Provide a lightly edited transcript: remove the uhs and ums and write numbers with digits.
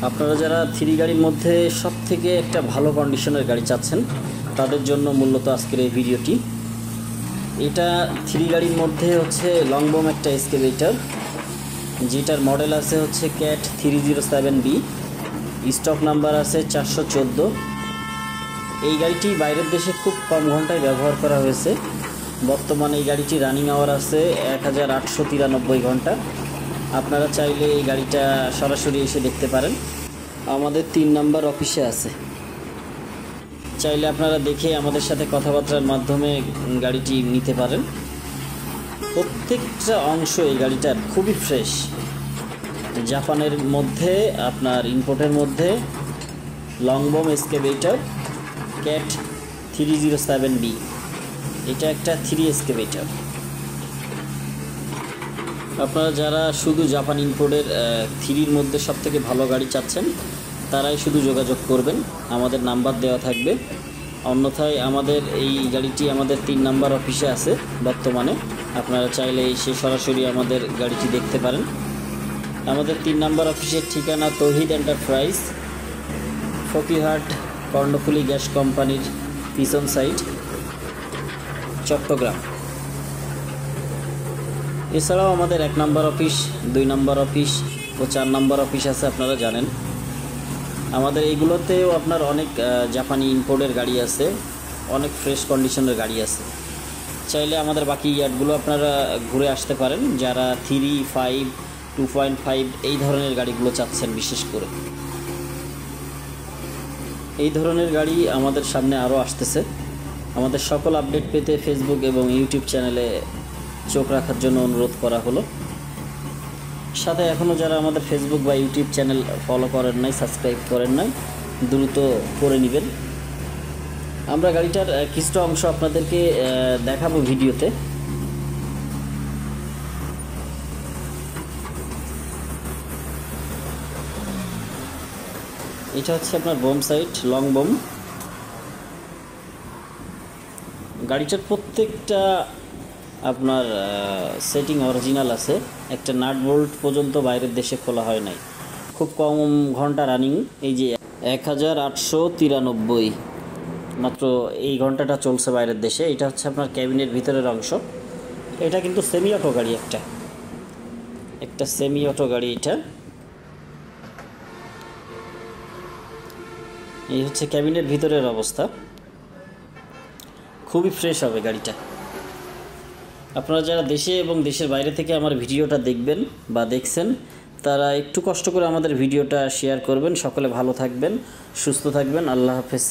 আপনারা যারা থ্রি গাড়ির মধ্যে সবথেকে একটা ভালো কন্ডিশনের গাড়ি চাচ্ছেন তাদের জন্য মূলত আজকের এই ভিডিওটি। এটা থ্রি গাড়ির মধ্যে হচ্ছে লংবম একটা এক্সকেভেটর, যেটার মডেল আছে হচ্ছে ক্যাট 307B, স্টক নাম্বার আছে 414। এই গাড়িটি বাইরের দেশে খুব কম ঘন্টায় ব্যবহার করা হয়েছে। বর্তমানে এই গাড়িটি রানিং আওয়ার আছে 1893 ঘন্টা। আপনারা চাইলে এই গাড়িটা সরাসরি এসে দেখতে পারেন, আমাদের 3 নম্বর অফিসে আছে। চাইলে আপনারা দেখে আমাদের সাথে কথাবার্তার মাধ্যমে গাড়িটি নিতে পারেন। প্রত্যেকটা অংশ এই গাড়িটার খুবই ফ্রেশ। জাপানের মধ্যে আপনার ইম্পোর্টের মধ্যে লংবম এক্সকেভেটর ক্যাট 307B, এটা একটা 3 এক্সকেভেটর। আপনারা যারা শুধু জাপান ইম্পোর্টের থ্রির মধ্যে সবথেকে ভালো গাড়ি চাচ্ছেন তারাই শুধু যোগাযোগ করবেন, আমাদের নাম্বার দেওয়া থাকবে। অন্যথায় আমাদের এই গাড়িটি আমাদের 3 নম্বর অফিসে আছে বর্তমানে। আপনারা চাইলে এসে সরাসরি আমাদের গাড়িটি দেখতে পারেন। আমাদের 3 নম্বর অফিসের ঠিকানা তৌহিদ এন্টারপ্রাইজ, ফকিরহাট কর্ণফুলী গ্যাস কোম্পানির পিছন সাইড, চট্টগ্রাম। এছাড়াও আমাদের 1 নম্বর অফিস, 2 নম্বর অফিস ও 4 নম্বর অফিস আছে, আপনারা জানেন। আমাদের এইগুলোতেও আপনার অনেক জাপানি ইম্পোর্টের গাড়ি আছে, অনেক ফ্রেশ কন্ডিশনের গাড়ি আছে। চাইলে আমাদের বাকি ইয়ার্ডগুলো আপনারা ঘুরে আসতে পারেন, যারা 3, 5, 2.5 এই ধরনের গাড়িগুলো চাচ্ছেন। বিশেষ করে এই ধরনের গাড়ি আমাদের সামনে আরও আসতেছে। আমাদের সকল আপডেট পেতে ফেসবুক এবং ইউটিউব চ্যানেলে চোখ রাখার জন্য অনুরোধ করা হলো। সাথে এখনও যারা আমাদের ফেসবুক বা ইউটিউব চ্যানেল ফলো করেন নাই, সাবস্ক্রাইব করেন নাই, দ্রুত করে নেবেন। আমরা গাড়িটার কিছুটা অংশ আপনাদেরকে দেখাবো ভিডিওতে। এটা হচ্ছে আপনার বোম সাইড, লং বোম। গাড়িটার প্রত্যেকটা আপনার সেটিং অরিজিনাল আছে। একটা নাট বোল্ট পর্যন্ত বাইরের দেশে খোলা হয় নাই। খুব কম ঘন্টা রানিং। এই যে 1893 মাত্র এই ঘন্টাটা চলছে বাইরের দেশে। এটা হচ্ছে আপনার ক্যাবিনের ভিতরের অংশ। এটা কিন্তু সেমি অটো গাড়ি, একটা সেমি অটো গাড়ি। এটা এই হচ্ছে ক্যাবিনের ভিতরের অবস্থা। খুবই ফ্রেশ হবে গাড়িটা। আপনারা যারা দেশে এবং দেশের বাইরে থেকে আমার ভিডিওটা দেখবেন বা দেখছেন, তারা একটু কষ্ট করে আমাদের ভিডিওটা শেয়ার করবেন। সকলে ভালো থাকবেন, সুস্থ থাকবেন। আল্লাহ হাফেজ।